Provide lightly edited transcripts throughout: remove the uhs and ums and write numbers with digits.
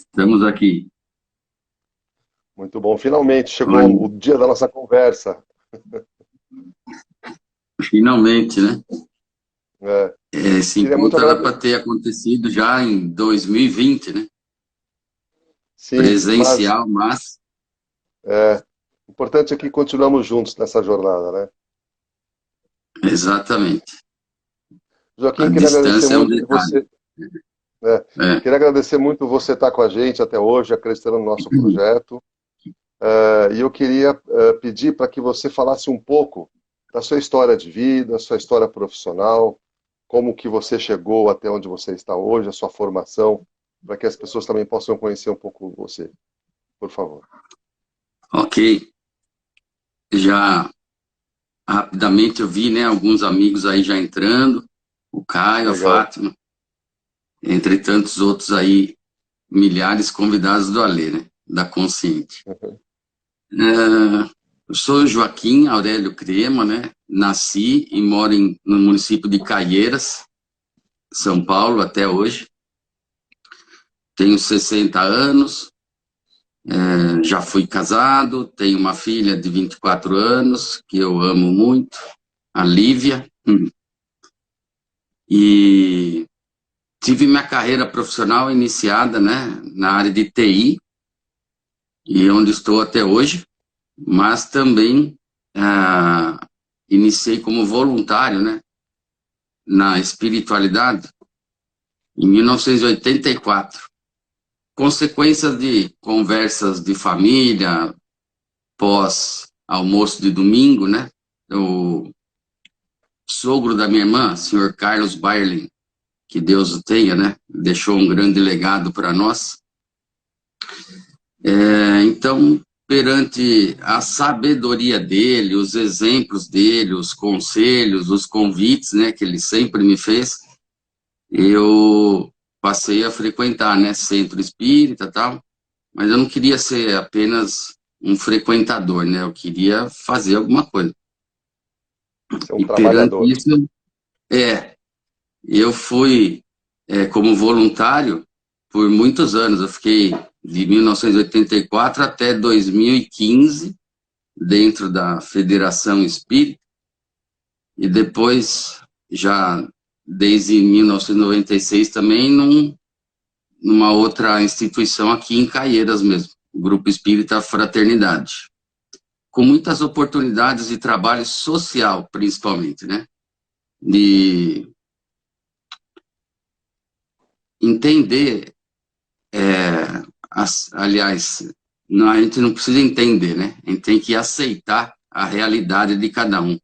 Estamos aqui. Muito bom. Finalmente Olha, chegou o dia da nossa conversa. finalmente, né? É, Esse queria muito encontro era agradecer. para ter acontecido já em 2020, né? Sim, mas Presencial, mas o importante é que continuamos juntos nessa jornada, né? exatamente. A Joaquim, queria agradecer distância é um muito detalhe. você. é, É. Queria agradecer muito você estar com a gente até hoje, acreditando no nosso projeto. E eu queria pedir para que você falasse um pouco da sua história de vida, sua história profissional, como que você chegou até onde você está hoje, a sua formação, para que as pessoas também possam conhecer um pouco você, por favor. Ok. Já rapidamente eu vi, né, alguns amigos aí já entrando, o Caio, a Legal. Fátima, entre tantos outros aí, milhares convidados do Alê, né? Da Consciente. Eu sou Joaquim Aurélio Crema, né? Nasci e moro no município de Caieiras, São Paulo, até hoje. Tenho 60 anos, já fui casado, tenho uma filha de 24 anos, que eu amo muito, a Lívia. E tive minha carreira profissional iniciada, né, na área de TI, e onde estou até hoje, mas também iniciei como voluntário, né, na espiritualidade, em 1984. Consequência de conversas de família, pós almoço de domingo, né? O sogro da minha irmã, senhor Carlos Baerlin, que Deus o tenha, né? Deixou um grande legado para nós. Então, perante a sabedoria dele, os exemplos dele, os conselhos, os convites, né, que ele sempre me fez, eu passei a frequentar, né, centro espírita e tal, mas eu não queria ser apenas um frequentador, né, eu queria fazer alguma coisa. Você é um E perante trabalhador. isso, eu fui como voluntário por muitos anos, eu fiquei de 1984 até 2015 dentro da Federação Espírita, e depois, já desde 1996 também, numa outra instituição aqui em Caieiras mesmo, o Grupo Espírita Fraternidade, com muitas oportunidades de trabalho social, principalmente, né? De entender, aliás, não, a gente não precisa entender, né? A gente tem que aceitar a realidade de cada um.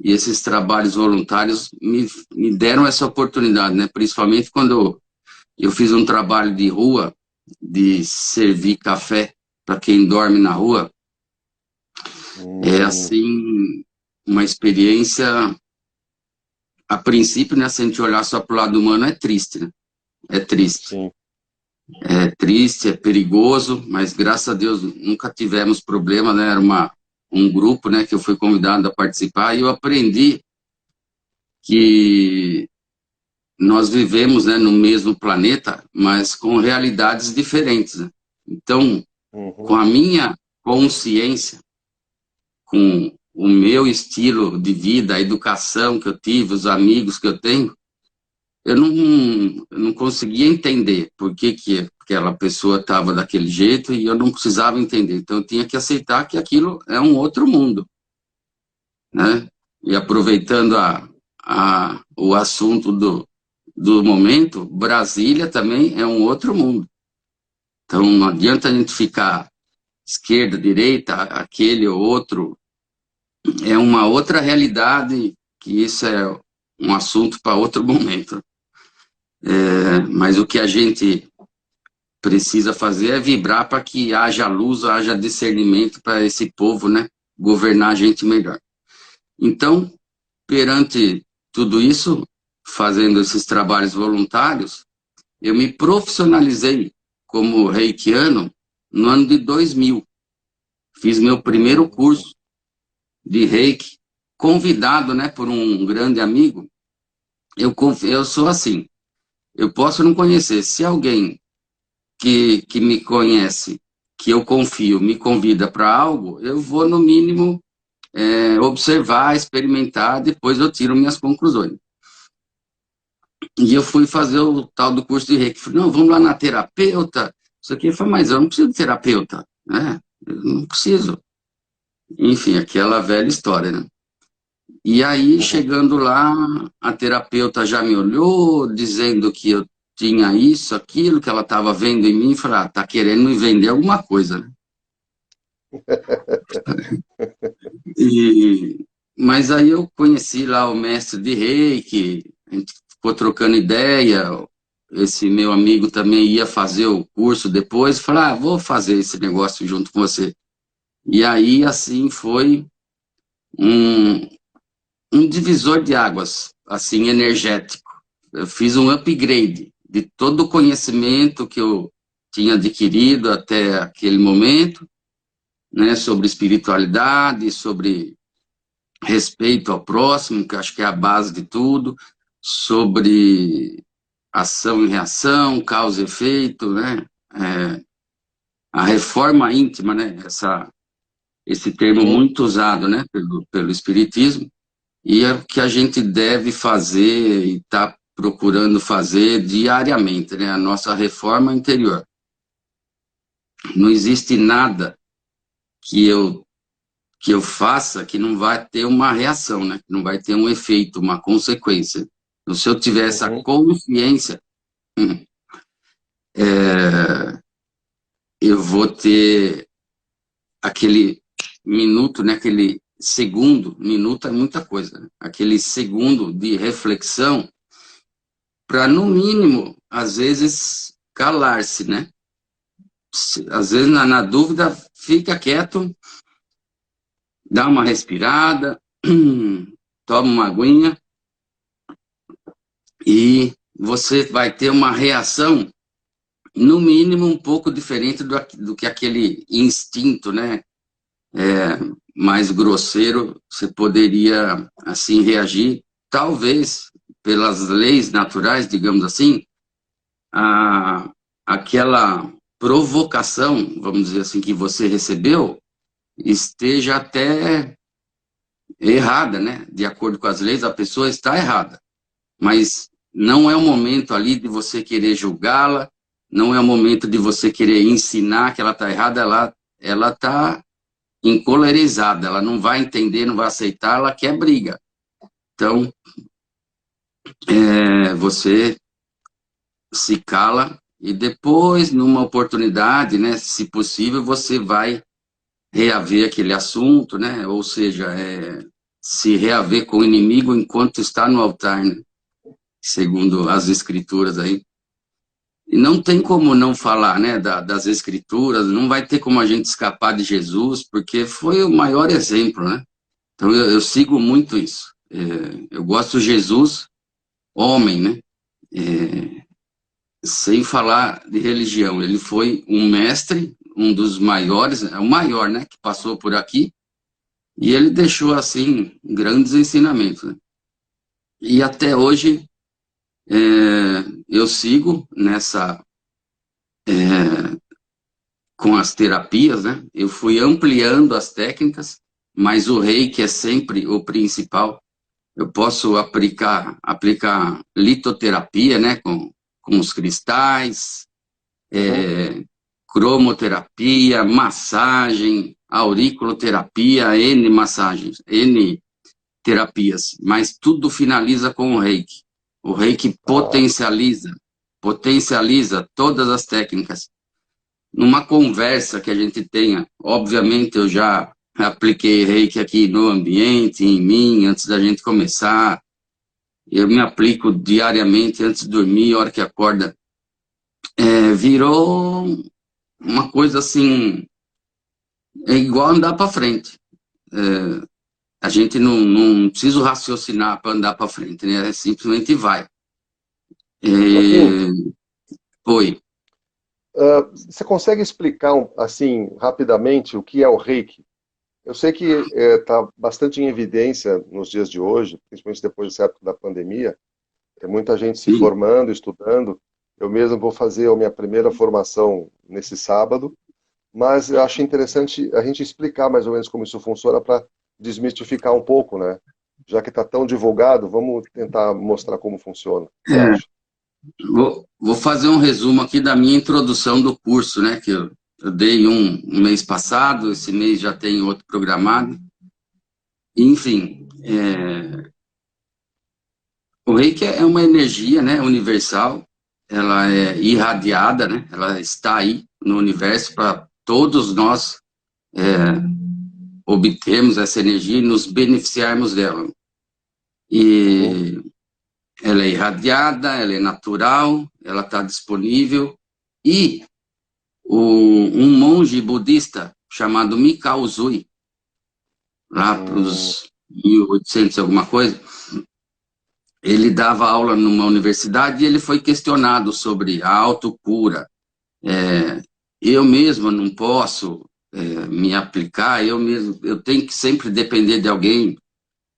E esses trabalhos voluntários me deram essa oportunidade, né? Principalmente quando eu fiz um trabalho de rua, de servir café para quem dorme na rua. É Hum, assim, uma experiência, a princípio, né? Se a gente olhar só para o lado humano, é triste, né? É triste. sim. É triste, é perigoso, mas graças a Deus nunca tivemos problema, né? Era um grupo, né, que eu fui convidado a participar, e eu aprendi que nós vivemos, né, no mesmo planeta, mas com realidades diferentes, né? Então, com Uhum. a minha consciência, com o meu estilo de vida, a educação que eu tive, os amigos que eu tenho, eu não conseguia entender por que aquela pessoa estava daquele jeito, e eu não precisava entender. Então, eu tinha que aceitar que aquilo é um outro mundo, né? E aproveitando o assunto do momento, Brasília também é um outro mundo. Então, não adianta a gente ficar esquerda, direita, aquele ou outro. É uma outra realidade, que isso é um assunto para outro momento. Mas o que a gente precisa fazer é vibrar para que haja luz, haja discernimento para esse povo, né, governar a gente melhor. Então, perante tudo isso, fazendo esses trabalhos voluntários, eu me profissionalizei como reikiano no ano de 2000. Fiz meu primeiro Hum, curso de reiki, convidado, né, por um grande amigo. Eu sou assim, eu posso não conhecer. Se alguém que me conhece, que eu confio, me convida para algo, eu vou, no mínimo, observar, experimentar, depois eu tiro minhas conclusões. E eu fui fazer o tal do curso de Reiki. Falei, não, vamos lá na terapeuta. Isso aqui, eu falei, mas eu não preciso de terapeuta, né? Eu não preciso. Enfim, aquela velha história, né? E aí, chegando lá, a terapeuta já me olhou, dizendo que eu tinha isso, aquilo, que ela estava vendo em mim, e falei, tá querendo me vender alguma coisa, né? Mas aí eu conheci lá o mestre de Reiki, a gente ficou trocando ideia, esse meu amigo também ia fazer o curso depois, falei, vou fazer esse negócio junto com você. E aí, assim, foi um, um divisor de águas, assim, energético. Eu fiz um upgrade de todo o conhecimento que eu tinha adquirido até aquele momento, né, sobre espiritualidade, sobre respeito ao próximo, que acho que é a base de tudo, sobre ação e reação, causa e efeito, né? A reforma íntima, né? Esse termo muito usado, né? Pelo Espiritismo, e é o que a gente deve fazer e está procurando fazer diariamente, né? A nossa reforma interior. Não existe nada que eu faça que não vai ter uma reação, né? Que não vai ter um efeito, uma consequência. Então, se eu tiver essa consciência, eu vou ter aquele minuto, né? Aquele segundo, minuto é muita coisa, né? Aquele segundo de reflexão para, no mínimo, às vezes, calar-se, né? Às vezes, na dúvida, fica quieto, dá uma respirada, toma uma aguinha, e você vai ter uma reação, no mínimo, um pouco diferente do que aquele instinto, né? Mais grosseiro, você poderia, assim, reagir, talvez, pelas leis naturais, digamos assim, aquela provocação, vamos dizer assim, que você recebeu, esteja até errada, né? De acordo com as leis, a pessoa está errada. Mas não é o momento ali de você querer julgá-la, não é o momento de você querer ensinar que ela está errada, ela está encolerizada, ela não vai entender, não vai aceitar, ela quer briga. Então, você se cala e depois, numa oportunidade, né, se possível, você vai reaver aquele assunto, né, ou seja, se reaver com o inimigo enquanto está no altar, né, segundo as escrituras aí. E não tem como não falar, né, das escrituras, não vai ter como a gente escapar de Jesus, porque foi o maior exemplo, né? Então eu sigo muito isso. Eu gosto de Jesus, homem, né? Sem falar de religião. Ele foi um mestre, um dos maiores, o maior, né, que passou por aqui, e ele deixou, assim, grandes ensinamentos, né? E até hoje eu sigo nessa com as terapias, né? Eu fui ampliando as técnicas, mas o reiki é sempre o principal. Eu posso aplicar litoterapia, né? Com os cristais, cromoterapia, massagem, auriculoterapia, N massagens, N terapias, mas tudo finaliza com o reiki. O reiki potencializa todas as técnicas. Numa conversa que a gente tenha, obviamente eu já apliquei reiki aqui no ambiente, em mim, antes da gente começar. Eu me aplico diariamente antes de dormir, a hora que acorda. Virou uma coisa assim, é igual andar para frente. A gente não precisa raciocinar para andar para frente, né? Simplesmente vai. Joaquim, Oi. você consegue explicar, assim, rapidamente o que é o Reiki? Eu sei que está bastante em evidência nos dias de hoje, principalmente depois dessa época da pandemia, tem muita gente se Sim. formando, estudando. Eu mesmo vou fazer a minha primeira formação nesse sábado, mas eu acho interessante a gente explicar mais ou menos como isso funciona para desmistificar um pouco, né? Já que está tão divulgado, vamos tentar mostrar como funciona. O que você É, acha? vou fazer um resumo aqui da minha introdução do curso, né? Que eu dei um mês passado, esse mês já tem outro programado. Enfim, o reiki é uma energia, né, universal, ela é irradiada, né? Ela está aí no universo para todos nós obtermos essa energia e nos beneficiarmos dela. Uhum. E ela é irradiada, ela é natural, ela está disponível. E um monge budista chamado Mikao Usui, lá para Hum, os 1800 alguma coisa, ele dava aula numa universidade e ele foi questionado sobre a autocura. Eu mesmo não posso me aplicar, eu mesmo, eu tenho que sempre depender de alguém.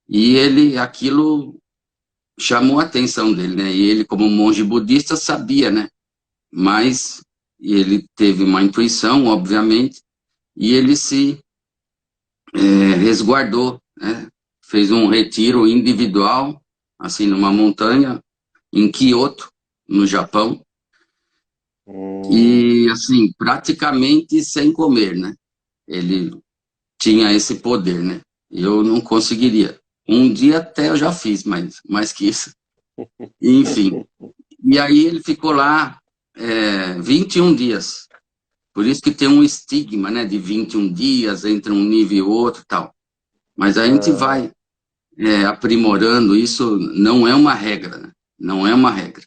E ele, aquilo chamou a atenção dele, né? E ele, como monge budista, sabia, né? Mas ele teve uma intuição, obviamente, e ele se resguardou, né? Fez um retiro individual, assim, numa montanha, em Kyoto, no Japão, hum, e, assim, praticamente sem comer, né? Ele tinha esse poder, né? Eu não conseguiria. Um dia até eu já fiz, mas mais que isso. Enfim. E aí ele ficou lá 21 dias. Por isso que tem um estigma, né, de 21 dias entre um nível e outro e tal. Mas a gente ah, vai aprimorando isso, não é uma regra, né? Não é uma regra.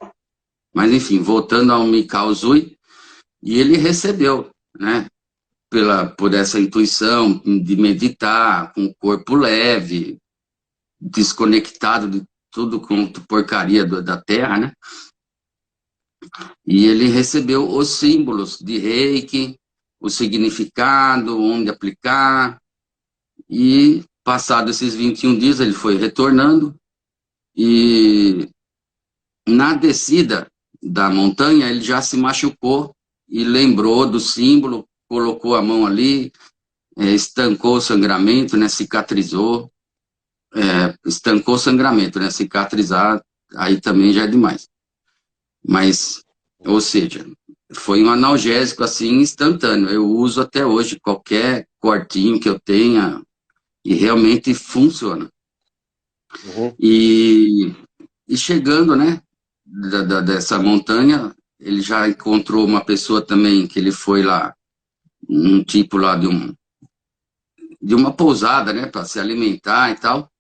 Mas enfim, voltando ao Mikao Usui, e ele recebeu, né, por essa intuição de meditar, com o corpo leve, desconectado de tudo quanto porcaria da Terra, né? E ele recebeu os símbolos de Reiki, o significado, onde aplicar, e passados esses 21 dias ele foi retornando, e na descida da montanha ele já se machucou e lembrou do símbolo, colocou a mão ali, estancou o sangramento, né, cicatrizou, estancou o sangramento, né, cicatrizar, aí também já é demais. Mas, ou seja, foi um analgésico assim instantâneo. Eu uso até hoje qualquer cortinho que eu tenha e realmente funciona. uhum. E, e chegando, né, dessa montanha, ele já encontrou uma pessoa também que ele foi lá, um tipo lá de uma pousada, né, para se alimentar e tal.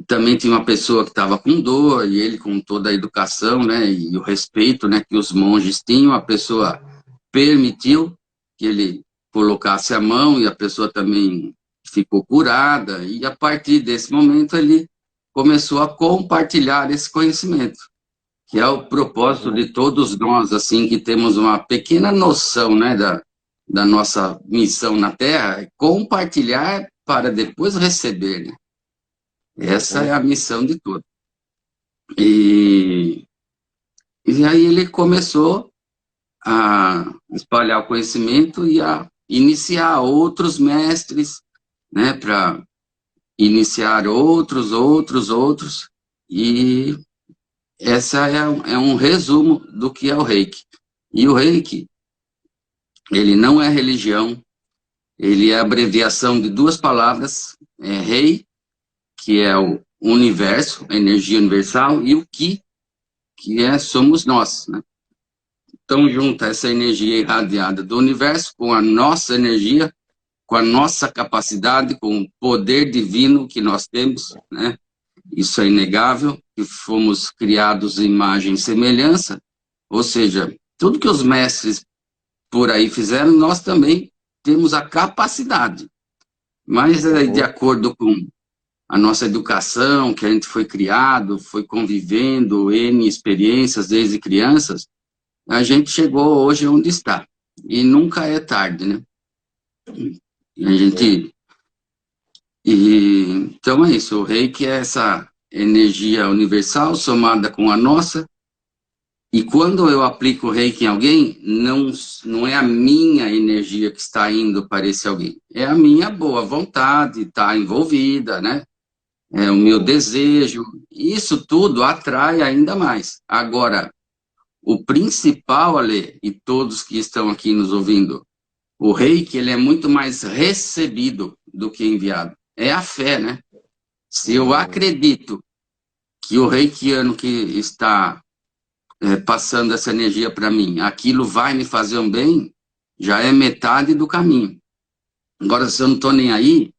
Também tinha uma pessoa que estava com dor, e ele, com toda a educação, né, e o respeito, né, que os monges tinham, a pessoa permitiu que ele colocasse a mão, e a pessoa também ficou curada, e a partir desse momento ele começou a compartilhar esse conhecimento, que é o propósito Uhum. de todos nós, assim, que temos uma pequena noção, né, da nossa missão na Terra, é compartilhar para depois receber, né? Essa é Uhum. a missão de todos. E, e aí ele começou a espalhar o conhecimento e a iniciar outros mestres, né, para iniciar outros, e essa é um resumo do que é o Reiki. E o Reiki, ele não é religião, ele é a abreviação de duas palavras, Rei, que é o universo, a energia universal, e o Ki, que somos nós, né? Então, junta essa energia irradiada do universo com a nossa energia, com a nossa capacidade, com o poder divino que nós temos, né? Isso é inegável, que fomos criados em imagem e semelhança, ou seja, tudo que os mestres por aí fizeram, nós também temos a capacidade, mas de Uhum. acordo com a nossa educação, que a gente foi criado, foi convivendo, N experiências desde crianças, a gente chegou hoje onde está. E nunca é tarde, né? A Sim. gente. Então é isso. O reiki é essa energia universal somada com a nossa, E quando eu aplico o reiki em alguém, não é a minha energia que está indo para esse alguém, é a minha boa vontade, está envolvida, né? É o meu desejo, isso tudo atrai ainda mais. Agora, o principal, Ale, e todos que estão aqui nos ouvindo, o reiki, ele é muito mais recebido do que enviado. É a fé, né? Se eu acredito que o reikiano que está passando essa energia para mim, aquilo vai me fazer um bem, já é metade do caminho. Agora, se eu não estou nem aí,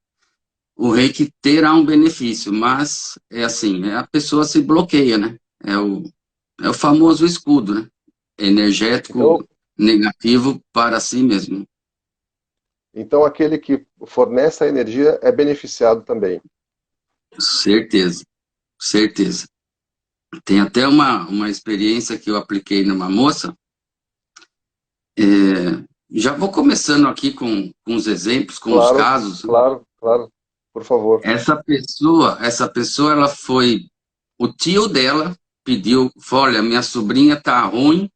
o reiki terá um benefício, mas é assim, a pessoa se bloqueia, né? É o famoso escudo, né? Energético Então, negativo para si mesmo. então aquele que fornece a energia é beneficiado também. Certeza, certeza. Tem até uma experiência que eu apliquei numa moça. Já vou começando aqui com os exemplos, com os Claro, casos. claro, claro. Por favor. Essa pessoa, ela foi, o tio dela pediu, falou, olha, minha sobrinha tá ruim,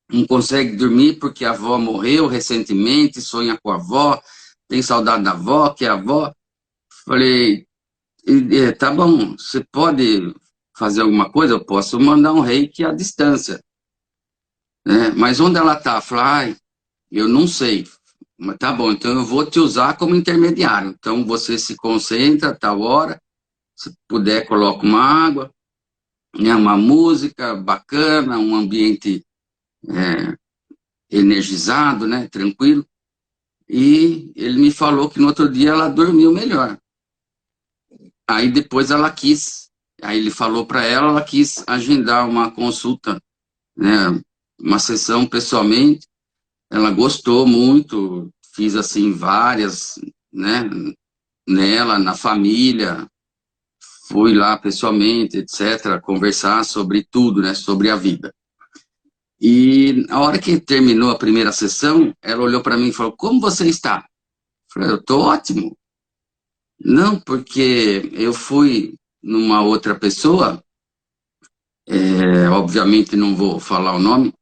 não consegue dormir porque a avó morreu recentemente, sonha com a avó, tem saudade da avó, que é a avó. Falei, tá bom, você pode fazer alguma coisa? Eu posso mandar um reiki à distância, né? Mas onde ela tá? Falei, ai, eu não sei. Mas tá bom, então eu vou te usar como intermediário. Então você se concentra, tal hora, se puder, coloca uma água, né, uma música bacana, um ambiente energizado, né, tranquilo. E ele me falou que no outro dia ela dormiu melhor. Aí depois aí ele falou para ela, ela quis agendar uma consulta, né, uma sessão pessoalmente. Ela gostou muito, fiz assim várias, né, nela, na família, fui lá pessoalmente, etc., conversar sobre tudo, né, sobre a vida. E a hora que terminou a primeira sessão, ela olhou para mim e falou, como você está? Eu falei, eu estou ótimo. Não, porque eu fui numa outra pessoa, obviamente não vou falar o nome,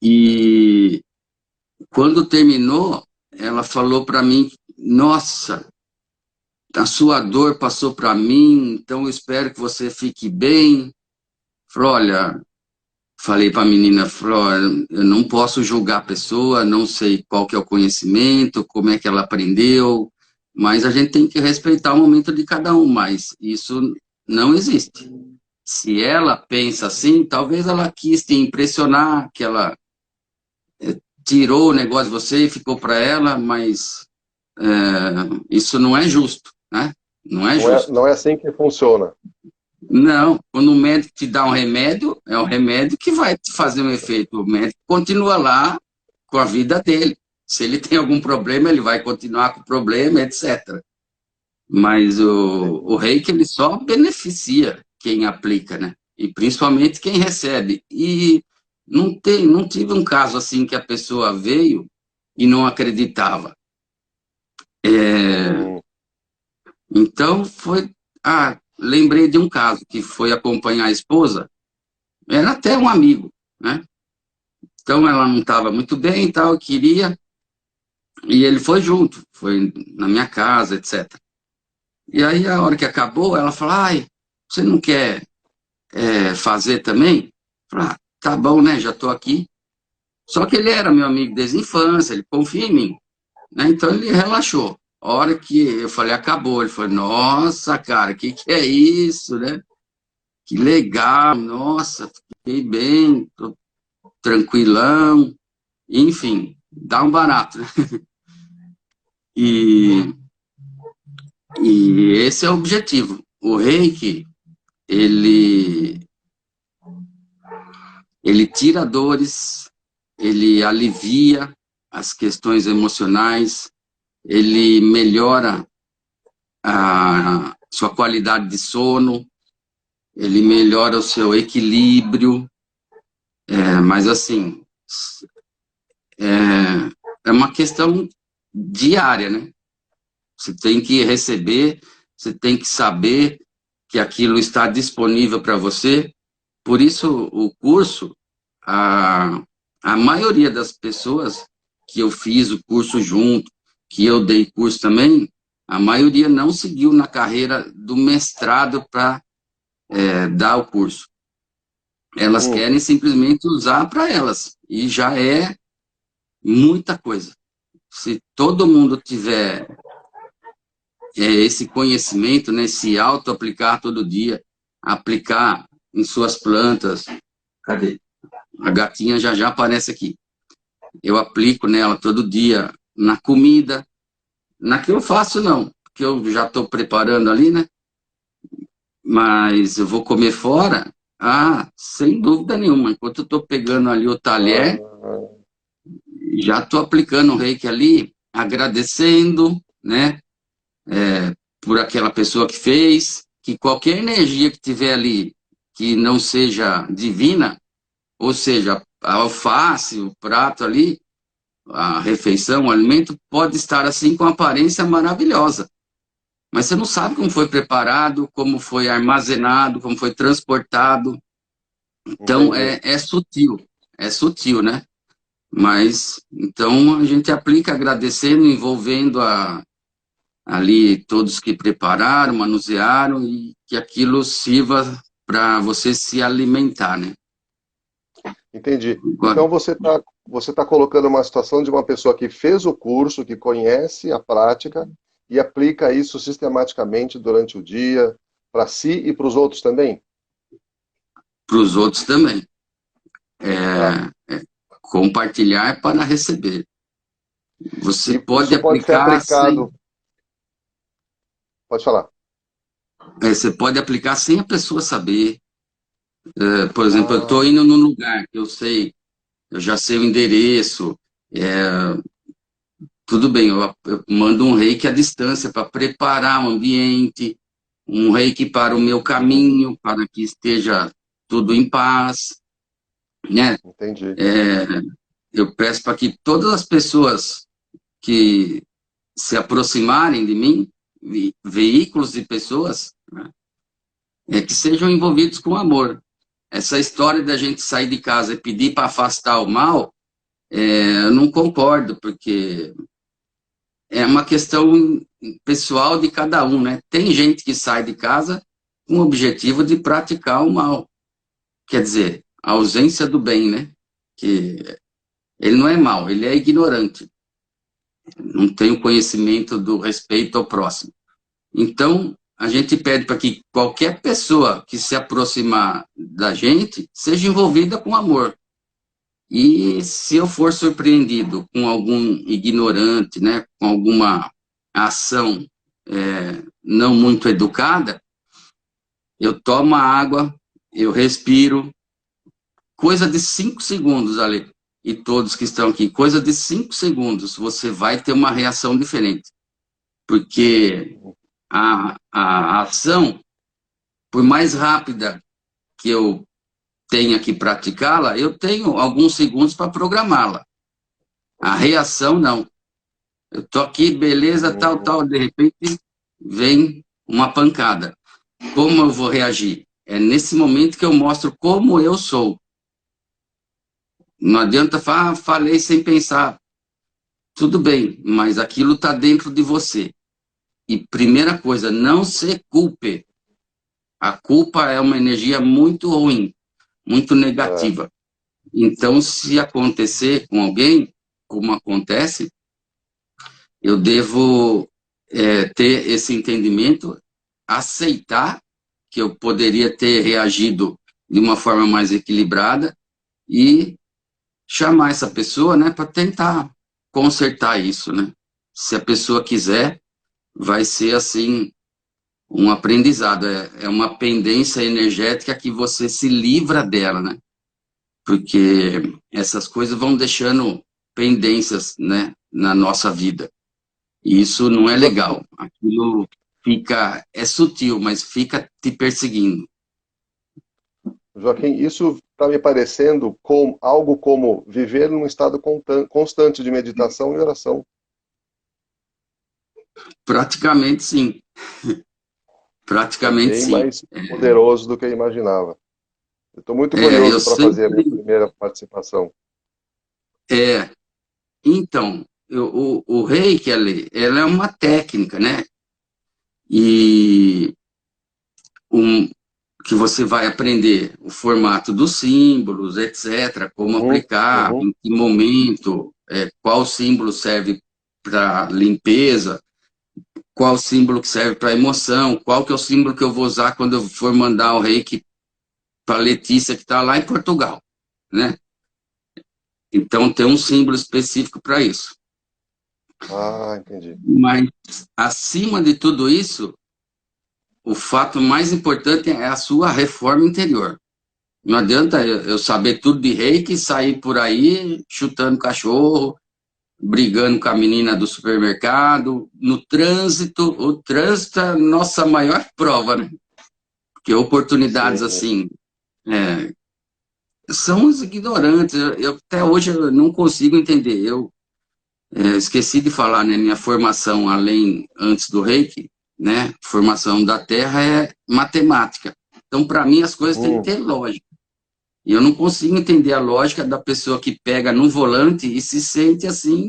e quando terminou, ela falou para mim, nossa, a sua dor passou para mim, então eu espero que você fique bem. Falei, olha, falei para a menina, falei, olha, eu não posso julgar a pessoa, não sei qual que é o conhecimento, como é que ela aprendeu, mas a gente tem que respeitar o momento de cada um, mas isso não existe. Se ela pensa assim, talvez ela quis te impressionar, que ela tirou o negócio de você e ficou para ela, mas isso não é justo, né? Não é justo. Não é assim que funciona. Não, quando o médico te dá um remédio, é um remédio que vai te fazer um efeito. O médico continua lá com a vida dele. Se ele tem algum problema, ele vai continuar com o problema, etc. Mas o reiki, ele só beneficia quem aplica, né? E principalmente quem recebe. E não tive um caso assim que a pessoa veio e não acreditava. Hum, Então, lembrei de um caso que foi acompanhar a esposa, era até um amigo, né? Então, ela não estava muito bem e tal, queria, e ele foi junto, foi na minha casa, etc. E aí, a hora que acabou, ela falou, ai, você não quer fazer também? Eu falei, tá bom, né, já estou aqui. Só que ele era meu amigo desde a infância, ele confia em mim, né? Então, ele relaxou. A hora que eu falei, acabou, ele falou, nossa, cara, que é isso, né? Que legal, nossa, fiquei bem, tô tranquilão, enfim, dá um barato, né? E, e esse é o objetivo. O reiki, ele, ele tira dores, ele alivia as questões emocionais, ele melhora a sua qualidade de sono, ele melhora o seu equilíbrio, mas assim, é uma questão diária, né? Você tem que receber, você tem que saber que aquilo está disponível para você, Por isso, o curso, a maioria das pessoas que eu fiz o curso junto, que eu dei curso também, a maioria não seguiu na carreira do mestrado para dar o curso. Elas querem simplesmente usar para elas, e já é muita coisa. Se todo mundo tiver esse conhecimento, né, se auto-aplicar todo dia, aplicar em suas plantas. Cadê? A gatinha já aparece aqui. Eu aplico nela todo dia, na comida. Na que eu faço, não, porque eu já estou preparando ali, né? Mas eu vou comer fora, sem dúvida nenhuma. Enquanto eu estou pegando ali o talher, já estou aplicando o reiki ali, agradecendo, né? Por aquela pessoa que fez, que qualquer energia que tiver ali, que não seja divina, ou seja, a alface, o prato ali, a refeição, o alimento, pode estar assim com aparência maravilhosa. Mas você não sabe como foi preparado, como foi armazenado, como foi transportado. Então, é sutil, né? Mas, então, a gente aplica agradecendo, envolvendo ali todos que prepararam, manusearam, e que aquilo sirva para você se alimentar, né? Entendi. Agora, Então você tá colocando uma situação de uma pessoa que fez o curso, que conhece a prática e aplica isso sistematicamente durante o dia, para si e para os outros também? para os outros também. Tá. Compartilhar para receber. Você E pode isso pode ser aplicar sem, aplicado. Pode falar. você pode aplicar sem a pessoa saber. Por exemplo, eu Ah, estou indo num lugar que eu sei, eu já sei o endereço, tudo bem, eu mando um reiki à distância para preparar o ambiente, um reiki para o meu caminho, para que esteja tudo em paz, né? entendi. É, eu peço para que todas as pessoas que se aproximarem de mim, veículos de pessoas, né, que sejam envolvidos com amor. Essa história da gente sair de casa e pedir para afastar o mal, eu não concordo, porque é uma questão pessoal de cada um, né? Tem gente que sai de casa com o objetivo de praticar o mal. Quer dizer, a ausência do bem, né? Que ele não é mal, ele é ignorante. Não tem o conhecimento do respeito ao próximo. Então, a gente pede para que qualquer pessoa que se aproximar da gente seja envolvida com amor. E se eu for surpreendido com algum ignorante, né, com alguma ação não muito educada, eu tomo a água, eu respiro, coisa de 5 segundos, ali, e todos que estão aqui, coisa de 5 segundos, você vai ter uma reação diferente. Porque a ação, por mais rápida que eu tenha que praticá-la, eu tenho alguns segundos para programá-la. A reação, não. Eu tô aqui, beleza, tal, Hum, tal, de repente vem uma pancada. Como eu vou reagir? É nesse momento que eu mostro como eu sou. Não adianta falar, falei sem pensar. Tudo bem, mas aquilo está dentro de você. E primeira coisa, não se culpe. A culpa é uma energia muito ruim, muito é, negativa. Então, se acontecer com alguém, como acontece, eu devo ter esse entendimento, aceitar que eu poderia ter reagido de uma forma mais equilibrada e chamar essa pessoa, né, para tentar consertar isso, né? Se a pessoa quiser, vai ser assim um aprendizado, é uma pendência energética que você se livra dela, né? Porque essas coisas vão deixando pendências, né, na nossa vida. E isso não é Joaquim, legal. Aquilo é sutil, mas fica te perseguindo. Joaquim, isso está me parecendo com algo como viver num estado constante de meditação e oração. Praticamente sim. É Praticamente bem sim. mais poderoso do que eu imaginava. Eu estou muito Eu curioso para fazer a minha sempre... primeira participação. É, então, o reiki, ela é uma técnica, né? E um, que você vai aprender o formato dos símbolos, etc., como Uhum, aplicar, uhum, em que momento, qual símbolo serve para limpeza, qual símbolo que serve para emoção, qual que é o símbolo que eu vou usar quando eu for mandar o reiki para Letícia, que está lá em Portugal, né? Então, tem um símbolo específico para isso. ah, entendi. Mas, acima de tudo isso, o fato mais importante é a sua reforma interior. Não adianta eu saber tudo de reiki e sair por aí chutando cachorro, brigando com a menina do supermercado, no trânsito. O trânsito é a nossa maior prova, né? Porque oportunidades Sim. assim é, são os ignorantes. Até hoje eu não consigo entender. Eu esqueci de falar, né? Minha formação antes do reiki, né? Formação da Terra é matemática. Então, para mim, as coisas têm que Hum, ter lógica. E eu não consigo entender a lógica da pessoa que pega no volante e se sente assim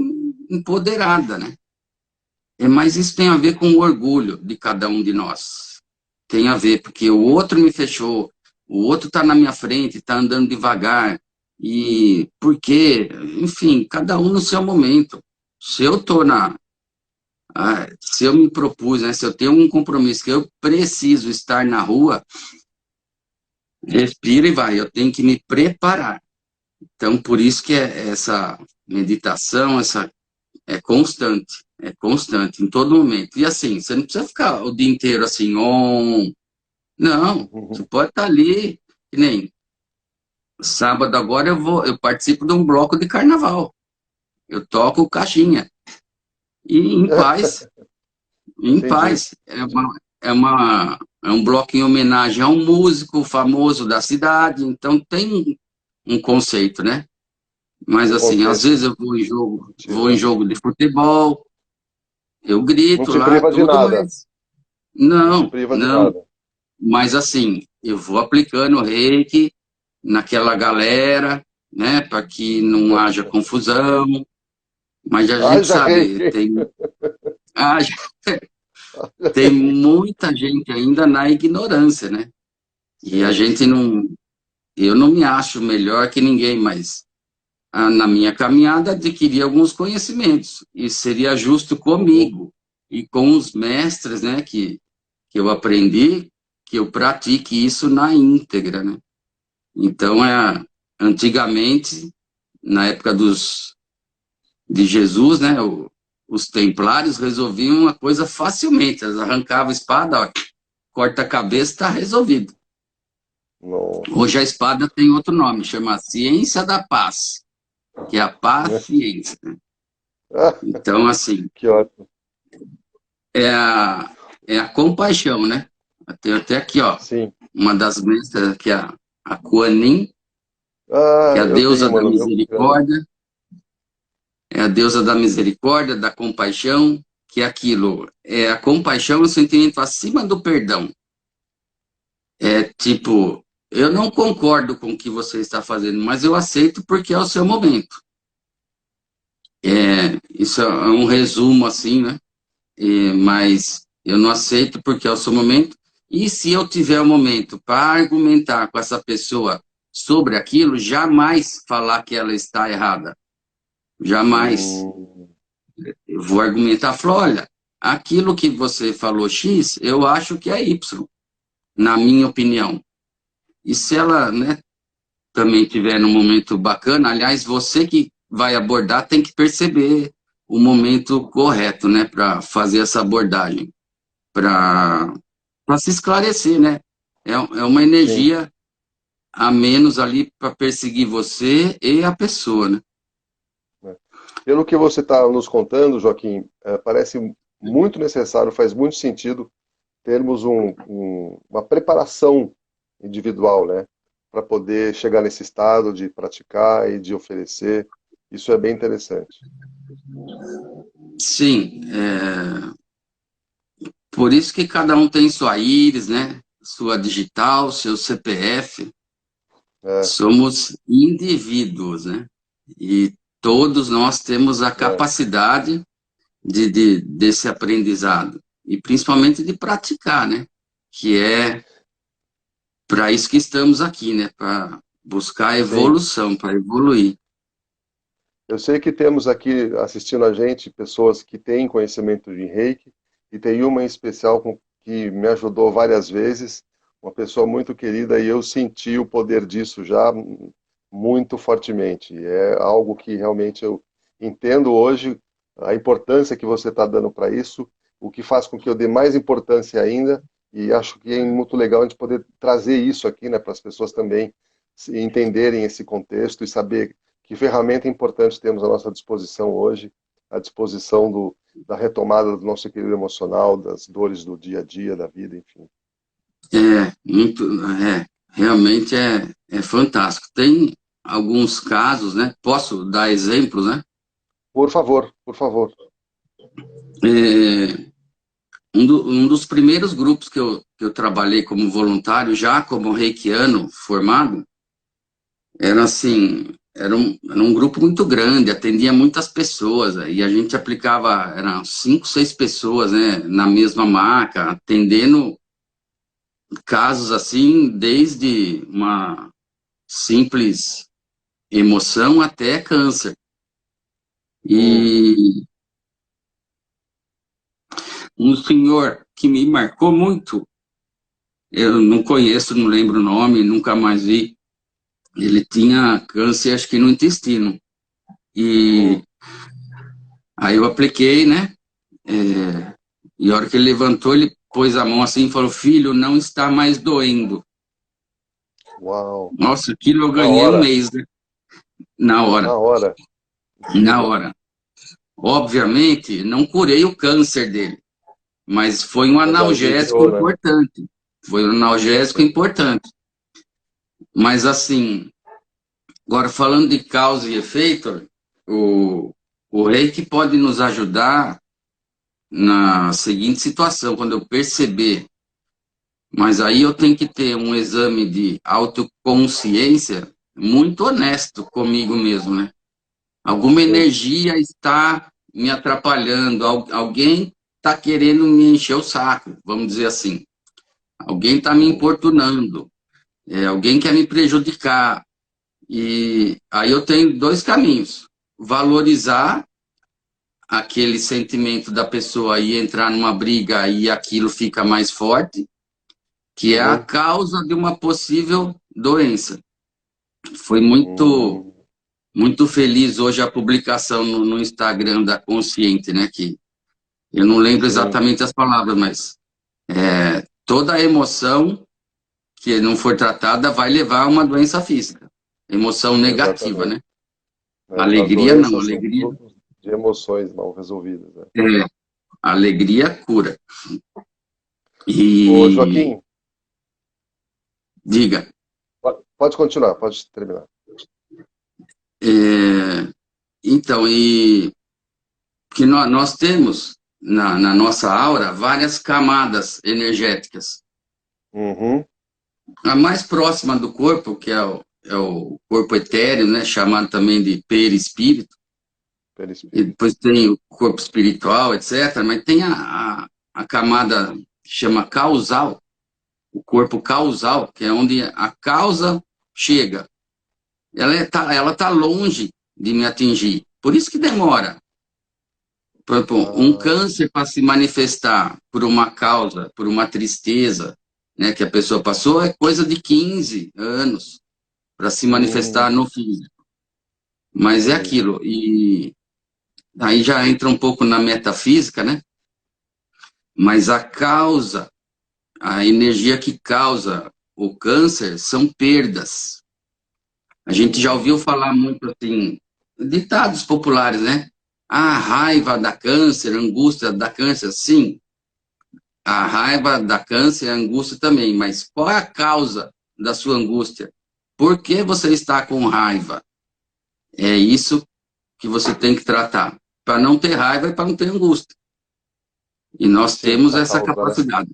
empoderada, né? Mas isso tem a ver com o orgulho de cada um de nós. Tem a ver, porque o outro me fechou, o outro está na minha frente, está andando devagar. E por quê? Enfim, cada um no seu momento. Se eu tô se eu me propus, né, se eu tenho um compromisso que eu preciso estar na rua, respira e vai. Eu tenho que me preparar. Então, por isso que essa meditação, é constante, em todo momento. E assim, você não precisa ficar o dia inteiro assim, não, você uhum. pode estar ali, que nem sábado agora eu participo de um bloco de carnaval. Eu toco caixinha. E em Entendi. paz. É um bloco em homenagem a um músico famoso da cidade, então tem um conceito, né? Mas Um assim, às vezes contexto eu vou em né? jogo de futebol, eu Não grito te lá, priva de tudo, nada. mas Não te não, priva de não. nada. Mas assim, eu vou aplicando o reiki naquela galera, né, para que não haja confusão. Mas a gente Haja sabe, reiki. haja- tem muita gente ainda na ignorância, né? E a Sim, gente sim. não, eu não me acho melhor que ninguém, mas na minha caminhada adquiri alguns conhecimentos e seria justo Uhum. comigo e com os mestres, né, que eu aprendi, que eu pratique isso na íntegra, né? Então, antigamente, na época de Jesus, né, os templários resolviam uma coisa facilmente, eles arrancavam a espada, ó, corta a cabeça, está resolvido. Nossa. Hoje a espada tem outro nome, chama Ciência da Paz, que é a paciência. Ah, Então, assim, que ótimo. é a, é a compaixão, né? Tem até aqui, ó, Sim. uma das mestras, que é a Kuan Yin, que Ah, é a eu tenho deusa uma da no meu programa. misericórdia, é a deusa da misericórdia, da compaixão, que é aquilo, a compaixão é um sentimento acima do perdão. É tipo, eu não concordo com o que você está fazendo, mas eu aceito porque é o seu momento. Isso é um resumo assim, né? Mas eu não aceito porque é o seu momento. E se eu tiver um momento para argumentar com essa pessoa sobre aquilo, jamais falar que ela está errada. Jamais. Hum, Eu vou argumentar, falar, olha, aquilo que você falou X, eu acho que é Y, na minha opinião. E se ela, né, também tiver num momento bacana, aliás, você que vai abordar tem que perceber o momento correto, né, para fazer essa abordagem, para se esclarecer, né? É uma sim. energia a menos ali para perseguir você e a pessoa, né? Né. Pelo que você está nos contando, Joaquim, parece muito necessário, faz muito sentido termos uma preparação individual, né? Para poder chegar nesse estado de praticar e de oferecer. Isso é bem interessante. Sim, por isso que cada um tem sua íris, né? Sua digital, seu CPF. Somos indivíduos, né? E todos nós temos a capacidade desse aprendizado. E principalmente de praticar, né? Que é para isso que estamos aqui, né? Para buscar evolução, para evoluir. Eu sei que temos aqui assistindo a gente pessoas que têm conhecimento de Reiki, e tem uma em especial que me ajudou várias vezes, uma pessoa muito querida, e eu senti o poder disso já muito fortemente. É algo que realmente eu entendo hoje, a importância que você está dando para isso, o que faz com que eu dê mais importância ainda, e acho que é muito legal a gente poder trazer isso aqui, né, para as pessoas também entenderem esse contexto e saber que ferramenta importante temos à nossa disposição hoje, à disposição da retomada do nosso equilíbrio emocional, das dores do dia a dia, da vida, enfim. Realmente é fantástico. Tem alguns casos, né? Posso dar exemplos, né? Por favor, por favor. Um dos primeiros grupos que eu trabalhei como voluntário, já como reikiano formado, era assim, era um grupo muito grande, atendia muitas pessoas, e a gente aplicava, eram 5, 6 pessoas, né, na mesma maca, atendendo casos assim, desde uma simples emoção até câncer. E um senhor que me marcou muito, eu não conheço, não lembro o nome, nunca mais vi, ele tinha câncer, acho que no intestino. E aí eu apliquei, né? E a hora que ele levantou, ele pôs a mão assim e falou: filho, não está mais doendo. Uau! Nossa, aquilo eu ganhei um mês, né? Na hora. Na hora. Na hora. Obviamente, não curei o câncer dele, mas foi um analgésico importante. Né? Foi um analgésico importante. Mas assim, agora falando de causa e efeito, o Reiki pode nos ajudar na seguinte situação, quando eu perceber, mas aí eu tenho que ter um exame de autoconsciência muito honesto comigo mesmo, né? Alguma energia está me atrapalhando, alguém está querendo me encher o saco, vamos dizer assim. Alguém está me importunando, alguém quer me prejudicar. E aí eu tenho 2 caminhos: valorizar aquele sentimento da pessoa e entrar numa briga e aquilo fica mais forte, que é a causa de uma possível doença. Foi muito feliz hoje a publicação no Instagram da Consciente, né? Que eu não lembro exatamente as palavras, mas toda a emoção que não for tratada vai levar a uma doença física. Emoção negativa, né? Alegria não, alegria... de emoções não resolvidas. Né? Alegria cura. Ô, Joaquim. Diga. Pode continuar, pode terminar. Então, que nós temos na nossa aura várias camadas energéticas. A mais próxima do corpo, que é o corpo etéreo, né, chamado também de perispírito. E depois tem o corpo espiritual, etc. Mas tem a camada que chama causal, o corpo causal, que é onde a causa chega. Ela tá longe de me atingir. Por isso que demora. Por exemplo, um câncer para se manifestar por uma causa, por uma tristeza, né, que a pessoa passou, é coisa de 15 anos para se manifestar no físico. Mas é aquilo. E aí já entra um pouco na metafísica, né? Mas a causa, a energia que causa o câncer são perdas. A gente já ouviu falar muito assim, ditados populares, né? A raiva dá câncer, a angústia dá câncer, sim. A raiva dá câncer, a angústia também. Mas qual é a causa da sua angústia? Por que você está com raiva? É isso que você tem que tratar. Para não ter raiva e para não ter angústia. E nós temos essa capacidade.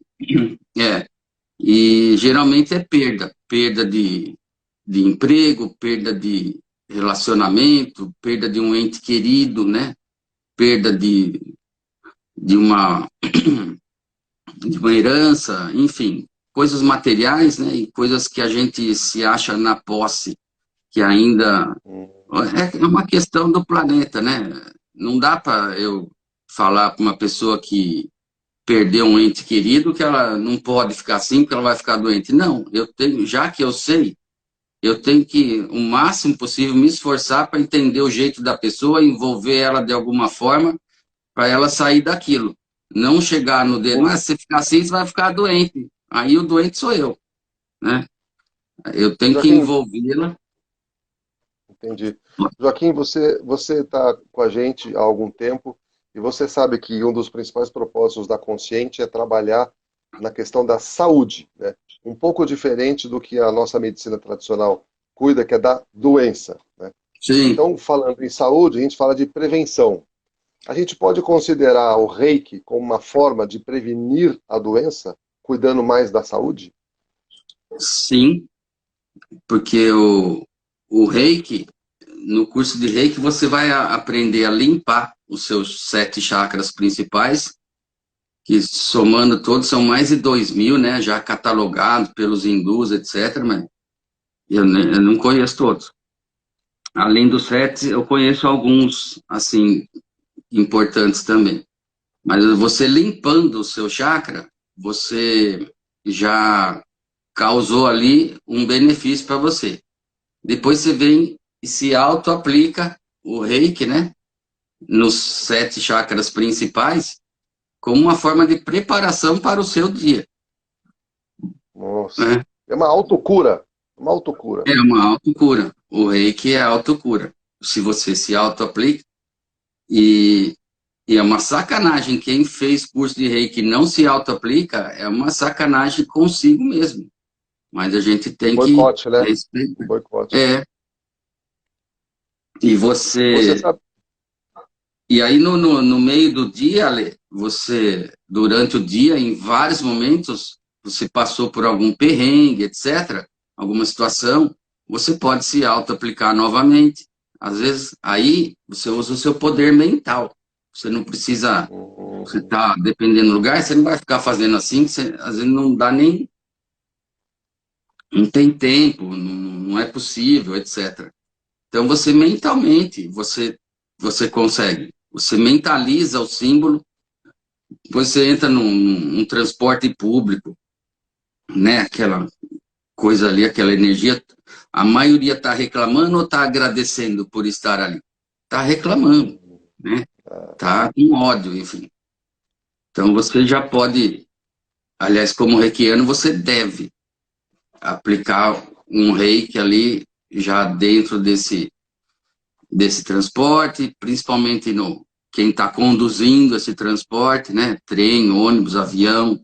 E geralmente é perda. Perda de de emprego, perda de relacionamento, perda de um ente querido, né? Perda de uma, de uma herança, enfim, coisas materiais, né? E coisas que a gente se acha na posse, que ainda é uma questão do planeta, né? Não dá para eu falar para uma pessoa que perdeu um ente querido que ela não pode ficar assim porque ela vai ficar doente. Não, eu tenho, já que eu sei, eu tenho que, o máximo possível, me esforçar para entender o jeito da pessoa, envolver ela de alguma forma, para ela sair daquilo. Não chegar no dedo, mas se você ficar assim, você vai ficar doente. Aí o doente sou eu, né? Eu tenho que Joaquim, envolvê-la. entendi. Joaquim, você está com a gente há algum tempo e você sabe que um dos principais propósitos da Consciente é trabalhar na questão da saúde, né? Um pouco diferente do que a nossa medicina tradicional cuida, que é da doença, né? Sim, Então, falando em saúde, a gente fala de prevenção. A gente pode considerar o Reiki como uma forma de prevenir a doença, cuidando mais da saúde? sim, porque o Reiki, no curso de Reiki, você vai aprender a limpar os seus 7 chakras principais, que somando todos são mais de 2.000, né, já catalogados pelos hindus, etc., mas eu não conheço todos. Além dos 7, eu conheço alguns, assim, importantes também. Mas você limpando o seu chakra, você já causou ali um benefício para você. Depois você vem e se auto-aplica o reiki, né? Nos 7 chakras principais, como uma forma de preparação para o seu dia, Nossa. né? É uma autocura. Uma autocura. É uma autocura. O reiki é autocura. Se você se auto-aplica, e, e é uma sacanagem quem fez curso de reiki e não se auto-aplica, é uma sacanagem consigo mesmo. Mas a gente Um tem que boicote, né? Um respeitar. boicote. É, e Você você. sabe. E aí, no meio do dia, Ale, você, durante o dia, em vários momentos, você passou por algum perrengue, etc., alguma situação, você pode se auto-aplicar novamente. Às vezes, aí, você usa o seu poder mental. Você não precisa. Você Hum, está dependendo do lugar, você não vai ficar fazendo assim, você, às vezes não dá nem. Não tem tempo, não é possível, etc. Então, você mentalmente, você consegue. Você mentaliza o símbolo, você entra num transporte público, né? Aquela coisa ali, aquela energia. A maioria está reclamando ou está agradecendo por estar ali? Está reclamando, hum, né? ah, Está com ódio, enfim. Então, você já pode, aliás, como reikiano, você deve aplicar um reiki ali já dentro desse transporte, principalmente no quem está conduzindo esse transporte, né? Trem, ônibus, avião,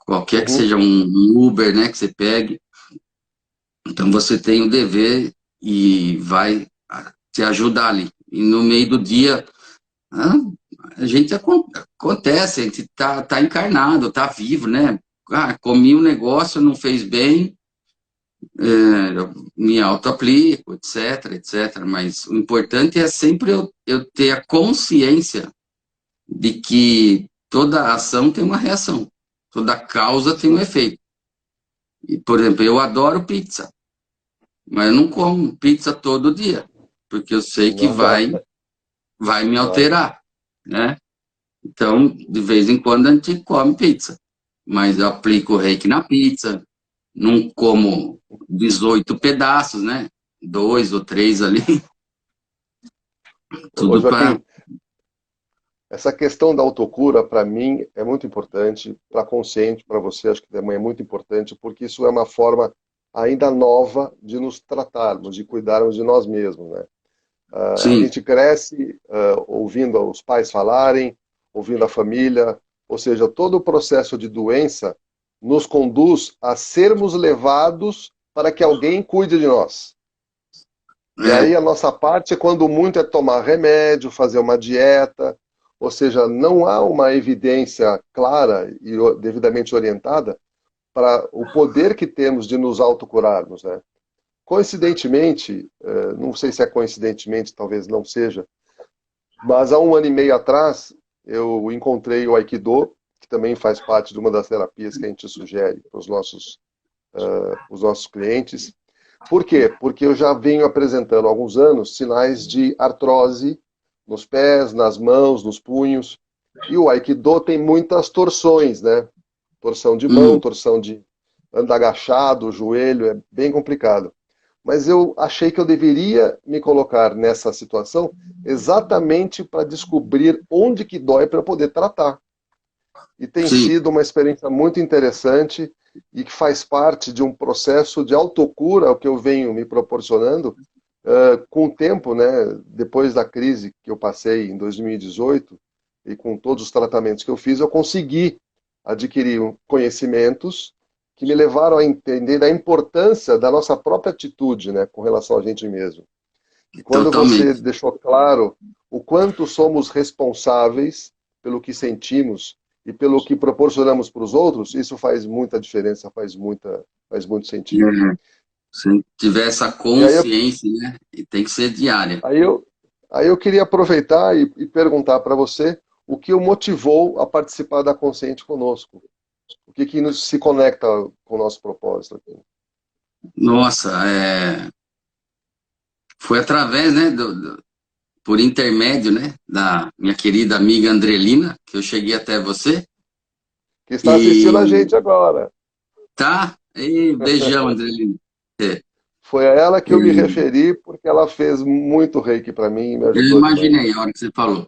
qualquer que uhum. seja um Uber, né? Que você pegue. Então você tem o dever e vai te ajudar ali. E no meio do dia, ah, a gente acontece, a gente tá encarnado, tá vivo, né? Ah, comi um negócio, não fez bem, eu me auto-aplico, etc, etc. Mas o importante é sempre eu ter a consciência de que toda ação tem uma reação, toda causa tem um efeito. E, por exemplo, eu adoro pizza, mas eu não como pizza todo dia, porque eu sei que Não dá. vai me Vai. alterar, né? Então, de vez em quando a gente come pizza, mas eu aplico o reiki na pizza, não como 18 pedaços, né? 2 ou 3 ali, Ô, tudo para. Joaquim, essa questão da autocura, para mim, é muito importante, para consciente, para você, acho que também é muito importante, porque isso é uma forma ainda nova de nos tratarmos, de cuidarmos de nós mesmos, né? A Sim, gente cresce ouvindo os pais falarem, ouvindo a família, ou seja, todo o processo de doença nos conduz a sermos levados para que alguém cuide de nós. E aí é, a nossa parte, quando muito, é tomar remédio, fazer uma dieta, ou seja, não há uma evidência clara e devidamente orientada para o poder que temos de nos autocurarmos, né? coincidentemente, não sei se é coincidentemente, talvez não seja, mas há 1 ano e meio atrás, eu encontrei o Aikido, que também faz parte de uma das terapias que a gente sugere para os nossos clientes. Por quê? Porque eu já venho apresentando há alguns anos sinais de artrose nos pés, nas mãos, nos punhos. E o Aikido tem muitas torções, né? Torção de mão, torção de andar agachado, o joelho, é bem complicado. Mas eu achei que eu deveria me colocar nessa situação exatamente para descobrir onde que dói para eu poder tratar. E tem Sim, sido uma experiência muito interessante e que faz parte de um processo de autocura, o que eu venho me proporcionando com o tempo, né, depois da crise que eu passei em 2018 e com todos os tratamentos que eu fiz, eu consegui adquirir conhecimentos que me levaram a entender a importância da nossa própria atitude, né, com relação a gente mesmo. E quando você totalmente. deixou claro o quanto somos responsáveis pelo que sentimos e pelo que proporcionamos para os outros, isso faz muita diferença, faz muito sentido. É, se tiver essa E aí, consciência, né? E tem que ser diária. aí eu, aí eu queria aproveitar e perguntar para você o que o motivou a participar da Consciente conosco. O que que se conecta com o nosso propósito aqui? Nossa, foi através, né, por intermédio, né, da minha querida amiga Andrelina, que eu cheguei até você. Que está assistindo a E gente agora. tá, e beijão, Andrelina. É, Foi a ela que eu me e referi porque ela fez muito reiki para mim e me eu ajudou imaginei demais. a hora que você falou.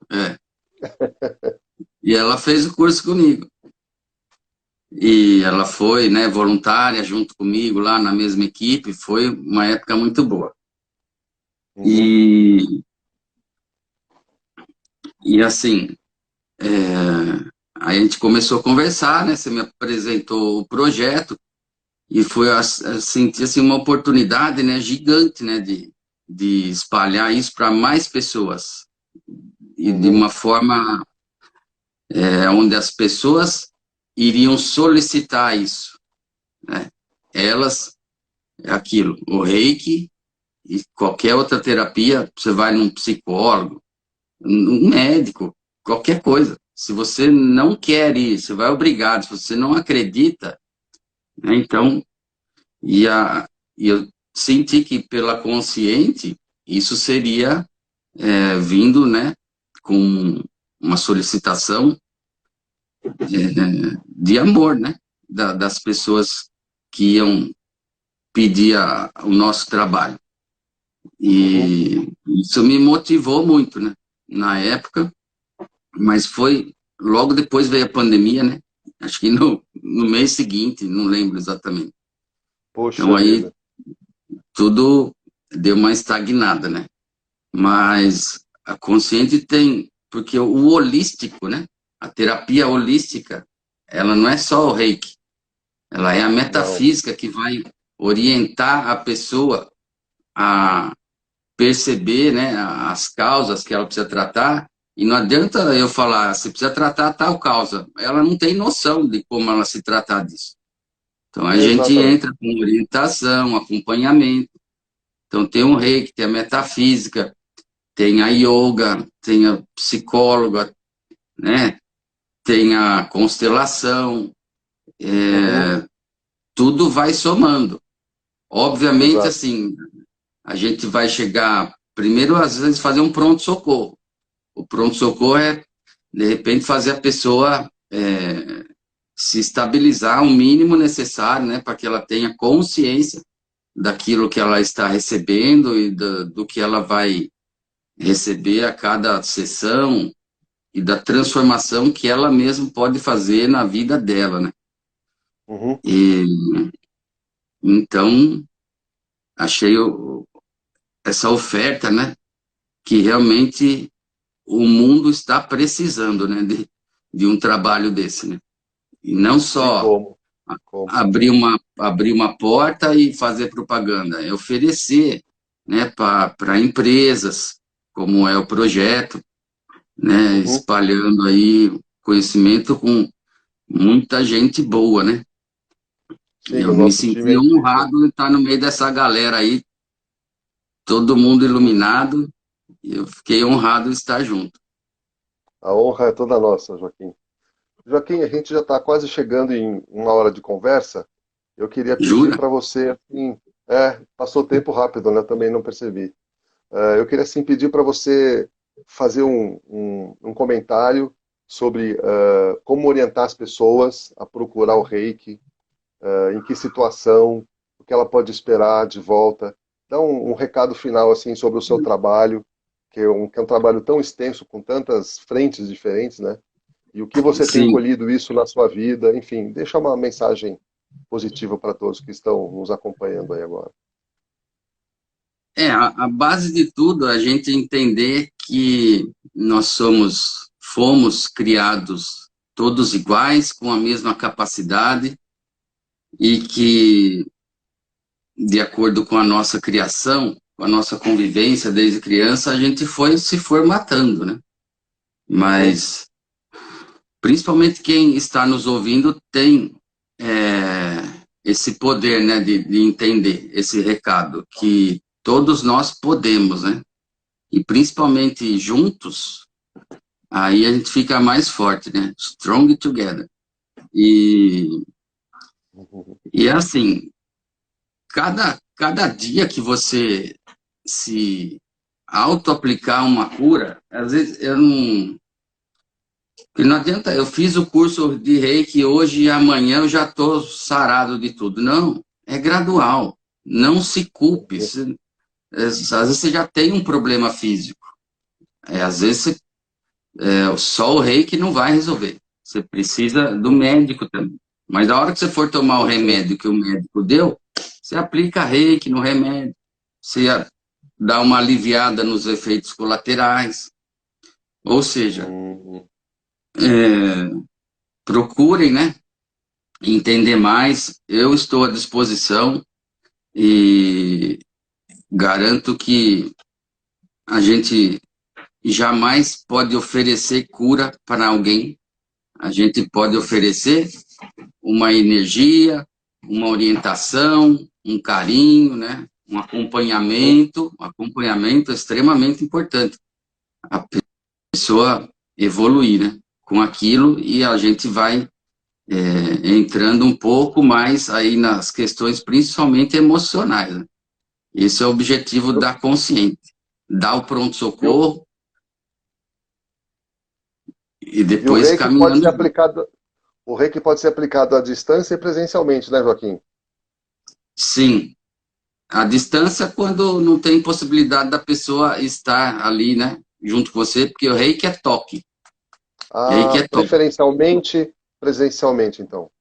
E ela fez o curso comigo. E ela foi, né, voluntária junto comigo lá na mesma equipe. Foi uma época muito boa. Uhum, E, e assim, é, aí a gente começou a conversar, né? Você me apresentou o projeto e foi sentir assim, uma oportunidade, né, gigante, né, de espalhar isso para mais pessoas e de uhum, uma forma onde as pessoas iriam solicitar isso, né? Elas, é aquilo, o reiki e qualquer outra terapia, você vai num psicólogo, um médico, qualquer coisa. Se você não quer ir, você vai obrigado. Se você não acredita, né, então, e, e eu senti que pela consciente, isso seria vindo, né, com uma solicitação de amor, né, das pessoas que iam pedir o nosso trabalho. uhum. E isso me motivou muito, né, na época, mas foi logo depois veio a pandemia, né, acho que no mês seguinte, não lembro exatamente. Então Puxa aí vida. tudo deu uma estagnada, né, mas a consciente tem, porque o holístico, né, a terapia holística, ela não é só o reiki, ela é a Não. metafísica que vai orientar a pessoa a perceber, né, as causas que ela precisa tratar, e não adianta eu falar, você precisa tratar tal causa, ela não tem noção de como ela se tratar disso. Então a gente Exatamente. entra com orientação, acompanhamento, então tem o reiki, tem a metafísica, tem a yoga, tem a psicóloga, né, tem a constelação, Uhum, tudo vai somando. Obviamente, exato. assim, a gente vai chegar, primeiro, às vezes, fazer um pronto-socorro. O pronto-socorro é, de repente, fazer a pessoa se estabilizar o mínimo necessário, né, para que ela tenha consciência daquilo que ela está recebendo e do que ela vai receber a cada sessão e da transformação que ela mesma pode fazer na vida dela, né? Uhum. E então achei essa oferta, né, que realmente o mundo está precisando, né, de um trabalho desse, né? E não E só como? Como? abrir uma porta e fazer propaganda, é oferecer, né, para empresas, como é o projeto, né, Uhum. espalhando aí conhecimento com muita gente boa, né? E Sim, eu o me nosso time senti é incrível. honrado de estar no meio dessa galera aí, todo mundo iluminado, e eu fiquei honrado de estar junto. A honra é toda nossa, Joaquim. Joaquim, a gente já está quase chegando em uma hora de conversa. Eu queria pedir Jura? para você, assim, passou o tempo rápido, né? Também não percebi. Eu queria assim pedir para você fazer um comentário sobre como orientar as pessoas a procurar o Reiki, em que situação, o que ela pode esperar de volta. Dá um recado final assim sobre o seu trabalho, que é um trabalho tão extenso, com tantas frentes diferentes, né? E o que você tem Sim. colhido isso na sua vida, enfim, deixa uma mensagem positiva para todos que estão nos acompanhando aí agora. A base de tudo é a gente entender que nós fomos criados todos iguais, com a mesma capacidade, e que, de acordo com a nossa criação, com a nossa convivência desde criança, a gente foi se formatando, né? Uhum, Mas, principalmente quem está nos ouvindo tem esse poder, né, de entender esse recado, que todos nós podemos, né? E principalmente juntos, aí a gente fica mais forte, né? Strong together. E, uhum, e é assim, cada dia que você se auto-aplicar uma cura, às vezes eu não. Porque não adianta, eu fiz o curso de Reiki hoje e amanhã eu já estou sarado de tudo. Não, é gradual. Não se culpe. uhum. Às vezes você já tem um problema físico. Às vezes só o Reiki não vai resolver. Você precisa do médico também. Mas a hora que você for tomar o Sim. remédio que o médico deu, você aplica Reiki no remédio. Você dá uma aliviada nos efeitos colaterais. Ou seja, Uhum. procurem, né, entender mais. Eu estou à disposição e garanto que a gente jamais pode oferecer cura para alguém. A gente pode oferecer uma energia, uma orientação, um carinho, né? Um Uhum. acompanhamento. Um acompanhamento é extremamente importante. A pessoa evoluir, né? Com aquilo e a gente vai entrando um pouco mais aí nas questões principalmente emocionais, né? Esse é o objetivo Eu, da consciente. Dar o eu, pronto-socorro e e o depois reiki pode ser caminhando junto. aplicado, o reiki pode ser aplicado à distância e presencialmente, né, Joaquim? Sim, a distância quando não tem possibilidade da pessoa estar ali, né, junto com você, porque o reiki é toque. Reiki Ah, é toque. preferencialmente, presencialmente, então.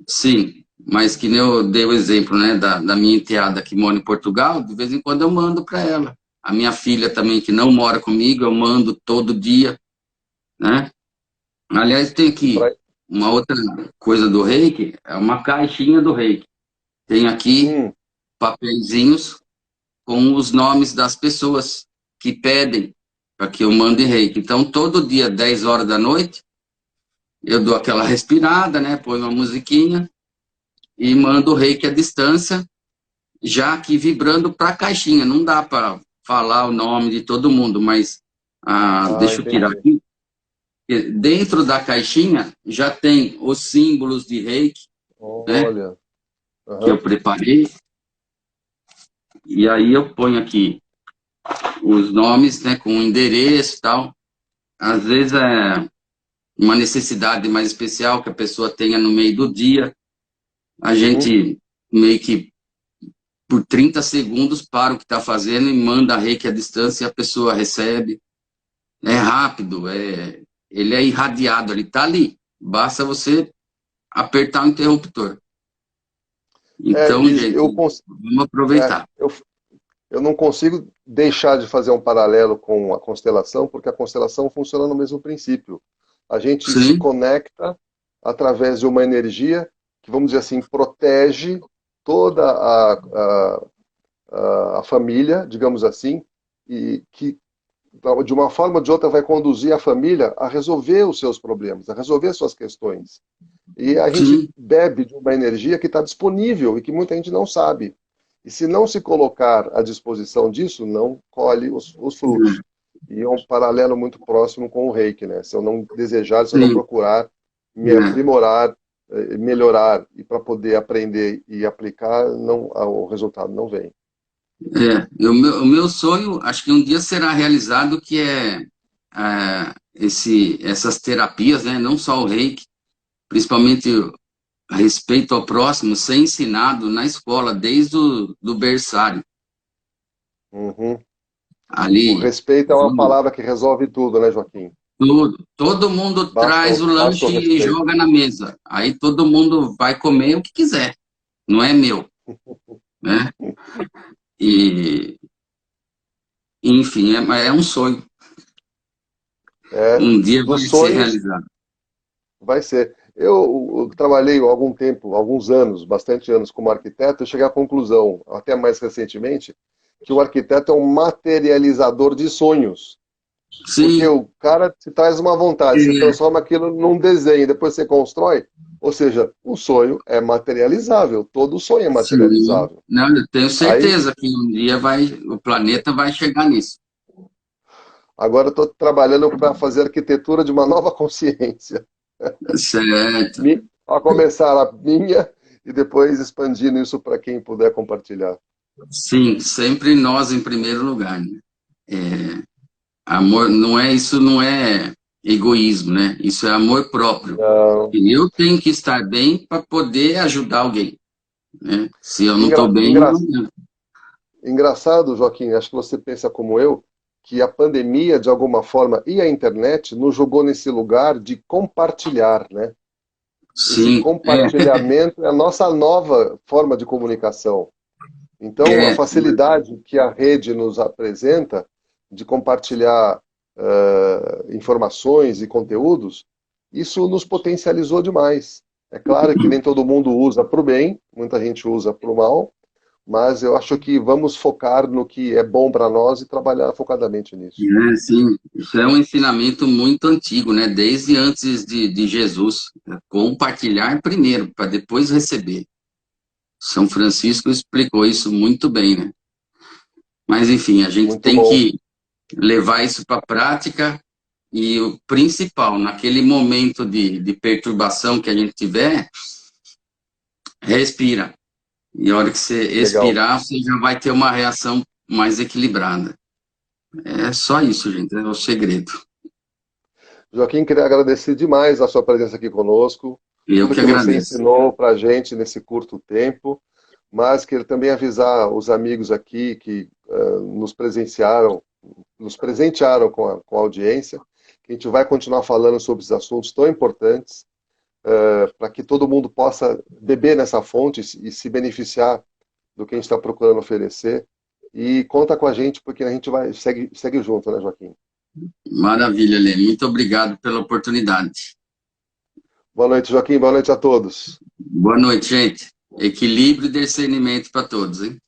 Sim, mas que nem eu dei o exemplo, né, da minha enteada que mora em Portugal, de vez em quando eu mando para ela. A minha filha também, que não mora comigo, eu mando todo dia, né? Aliás, tem E aqui uma outra coisa do reiki, é uma caixinha do reiki. Tem aqui hum, papeizinhos com os nomes das pessoas que pedem para que eu mande reiki. Então, todo dia, 10 horas da noite, eu dou aquela respirada, né? Põe uma musiquinha e mando reiki à distância, já que vibrando para a caixinha. Não dá para falar o nome de todo mundo, mas deixa eu tirar entendi. aqui. Dentro da caixinha já tem os símbolos de reiki, né? Olha, Que eu aham, preparei. E aí eu ponho aqui os nomes, né? Com o endereço e tal. Às vezes é uma necessidade mais especial que a pessoa tenha no meio do dia, a uhum. gente meio que por 30 segundos para o que está fazendo e manda reiki à distância e a pessoa recebe. É rápido, ele é irradiado, ele está ali. Basta você apertar o interruptor. Então, E gente, vamos é, aproveitar. eu, eu não consigo deixar de fazer um paralelo com a constelação, porque a constelação funciona no mesmo princípio. A gente se Sim, conecta através de uma energia que, vamos dizer assim, protege toda a família, digamos assim, e que de uma forma ou de outra vai conduzir a família a resolver os seus problemas, a resolver as suas questões. E a gente sim, bebe de uma energia que está disponível e que muita gente não sabe. E se não se colocar à disposição disso, não colhe os frutos. E é um paralelo muito próximo com o reiki, né? Se eu não desejar, se eu não Sim, procurar me é, aprimorar, melhorar, e para poder aprender e aplicar, não, o resultado não vem. E o meu sonho, acho que um dia será realizado, que essas terapias, né, não só o reiki, principalmente a respeito ao próximo, ser ensinado na escola, desde o do berçário. Uhum. O Ali, respeito é uma palavra que resolve tudo, né, Joaquim? tudo. Todo mundo Basta, traz o basta o lanche e respeito. joga na mesa. Aí todo mundo vai comer o que quiser. Não é meu, né? E, enfim, é um sonho. É, Um dia dos vai ser sonhos realizado. vai ser. Eu trabalhei algum tempo, alguns anos, bastante anos como arquiteto, e cheguei à conclusão, até mais recentemente, que o arquiteto é um materializador de sonhos. Porque Sim, o cara te traz uma vontade, você é, transforma aquilo num desenho, depois você constrói. Ou seja, o sonho é materializável, todo sonho é sim. materializável. Não, eu tenho Aí, certeza que um dia o planeta vai chegar nisso. agora eu estou trabalhando para fazer arquitetura de uma nova consciência. Certo. A começar a minha e depois expandindo isso para quem puder compartilhar. Sim, sempre nós em primeiro lugar, né? Amor, não é isso, não é egoísmo, né? Isso é amor próprio. Não. E eu tenho que estar bem para poder ajudar alguém, né? Se eu não estou Engra, bem, engra, não adianta. engraçado, Joaquim, acho que você pensa como eu, que a pandemia, de alguma forma, e a internet nos jogou nesse lugar de compartilhar, né? Esse Sim, compartilhamento é a nossa nova forma de comunicação. Então, a é, facilidade que a rede nos apresenta de compartilhar informações e conteúdos, isso nos potencializou demais. É claro que nem todo mundo usa para o bem, muita gente usa para o mal, mas eu acho que vamos focar no que é bom para nós e trabalhar focadamente nisso. sim. Isso é um ensinamento muito antigo, né? Desde antes de Jesus. Compartilhar primeiro, para depois receber. São Francisco explicou isso muito bem, né? Mas, enfim, a gente Muito tem bom. que levar isso para a prática e o principal, naquele momento de perturbação que a gente tiver, respira. E a hora que você Legal. expirar, você já vai ter uma reação mais equilibrada. É só isso, gente, é o segredo. Joaquim, queria agradecer demais a sua presença aqui conosco, Eu tudo que que você agradeço. ensinou para a gente nesse curto tempo, mas queria também avisar os amigos aqui que nos presentearam com a audiência, que a gente vai continuar falando sobre esses assuntos tão importantes, para que todo mundo possa beber nessa fonte e se beneficiar do que a gente está procurando oferecer. E conta com a gente, porque a gente segue junto, né, Joaquim? Maravilha, Lê. Muito obrigado pela oportunidade. Boa noite, Joaquim. Boa noite a todos. Boa noite, gente. Equilíbrio e discernimento para todos, hein?